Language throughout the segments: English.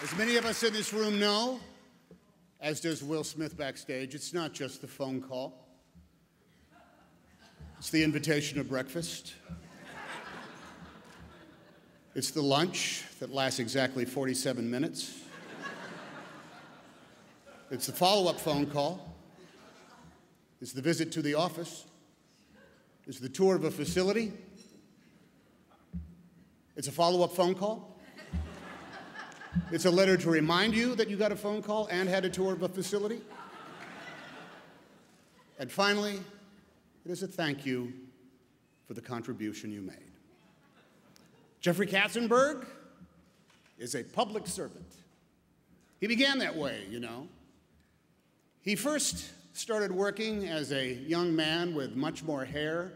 As many of us in this room know, as does Will Smith backstage, it's not just the phone call. It's the invitation to breakfast. It's the lunch that lasts exactly 47 minutes. It's the follow-up phone call. It's the visit to the office. It's the tour of a facility. It's a follow-up phone call. It's a letter to remind you that you got a phone call and had a tour of a facility. And finally, it is a thank you for the contribution you made. Jeffrey Katzenberg is a public servant. He began that way, you know. He first started working as a young man with much more hair,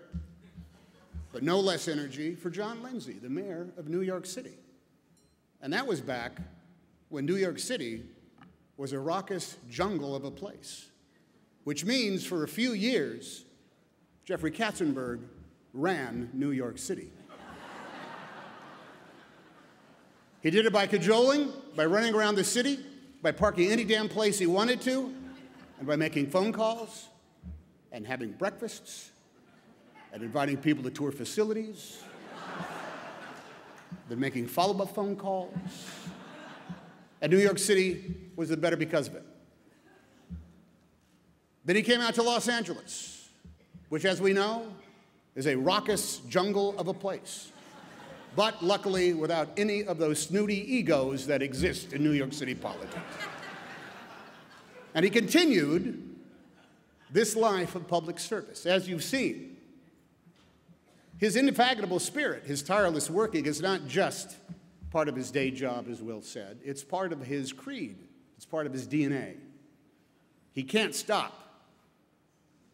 but no less energy, for John Lindsay, the mayor of New York City. And that was back when New York City was a raucous jungle of a place, which means for a few years, Jeffrey Katzenberg ran New York City. He did it by cajoling, by running around the city, by parking any damn place he wanted to, and by making phone calls, and having breakfasts, and inviting people to tour facilities, then making follow-up phone calls. And New York City was the better because of it. Then he came out to Los Angeles, which, as we know, is a raucous jungle of a place, but luckily without any of those snooty egos that exist in New York City politics. And he continued this life of public service, as you've seen. His indefatigable spirit, his tireless working, is not just part of his day job, as Will said. It's part of his creed. It's part of his DNA. He can't stop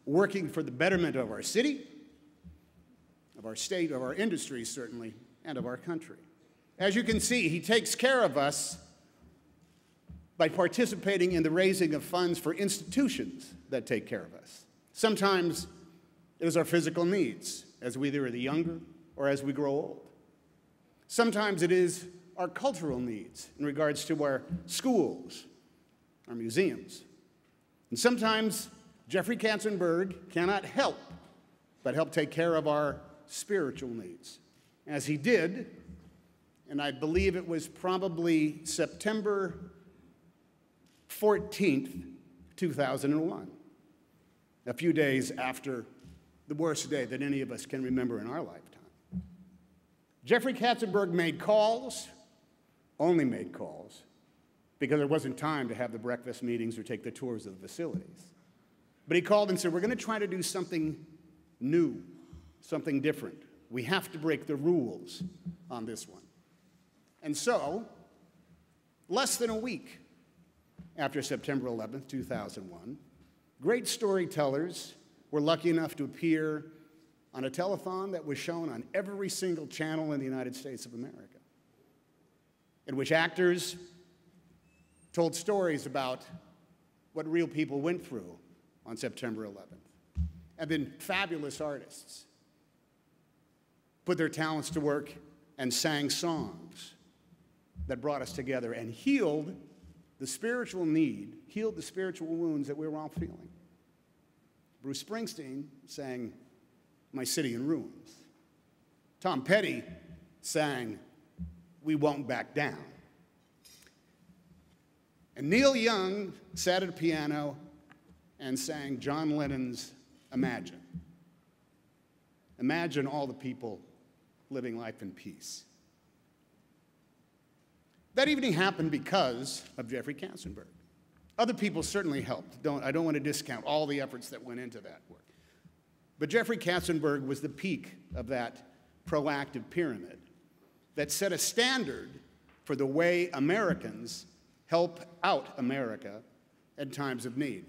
working for the betterment of our city, of our state, of our industry, certainly, and of our country. As you can see, he takes care of us by participating in the raising of funds for institutions that take care of us. Sometimes it is our physical needs, as we either are the younger or as we grow old. Sometimes it is our cultural needs in regards to our schools, our museums. And sometimes Jeffrey Katzenberg cannot help but help take care of our spiritual needs, as he did, and I believe it was probably September 14th, 2001, a few days after the worst day that any of us can remember in our lifetime. Jeffrey Katzenberg made calls, only made calls, because there wasn't time to have the breakfast meetings or take the tours of the facilities. But he called and said, we're going to try to do something new, something different. We have to break the rules on this one. And so, less than a week after September 11th, 2001, great storytellers were lucky enough to appear on a telethon that was shown on every single channel in the United States of America, in which actors told stories about what real people went through on September 11th. And then fabulous artists put their talents to work and sang songs that brought us together and healed the spiritual need, healed the spiritual wounds that we were all feeling. Bruce Springsteen sang My City in Ruins. Tom Petty sang We Won't Back Down. And Neil Young sat at a piano and sang John Lennon's Imagine. Imagine all the people living life in peace. That evening happened because of Jeffrey Katzenberg. Other people certainly helped. I don't want to discount all the efforts that went into that work. But Jeffrey Katzenberg was the peak of that proactive pyramid that set a standard for the way Americans help out America at times of need.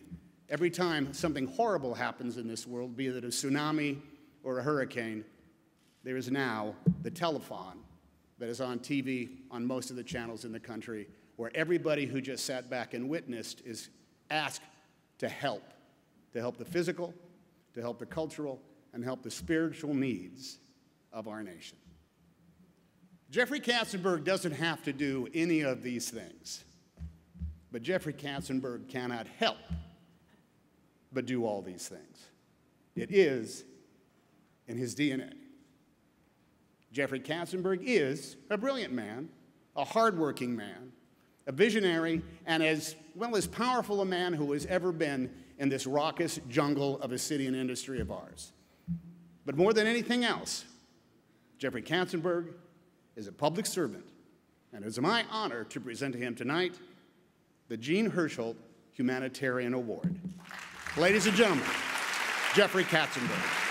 Every time something horrible happens in this world, be it a tsunami or a hurricane, there is now the telethon that is on TV on most of the channels in the country, where everybody who just sat back and witnessed is asked to help the physical, to help the cultural, and help the spiritual needs of our nation. Jeffrey Katzenberg doesn't have to do any of these things, but Jeffrey Katzenberg cannot help but do all these things. It is in his DNA. Jeffrey Katzenberg is a brilliant man, a hardworking man, a visionary, and as well as powerful a man who has ever been in this raucous jungle of a city and industry of ours. But more than anything else, Jeffrey Katzenberg is a public servant, and it is my honor to present to him tonight the Jean Hersholt Humanitarian Award. Ladies and gentlemen, Jeffrey Katzenberg.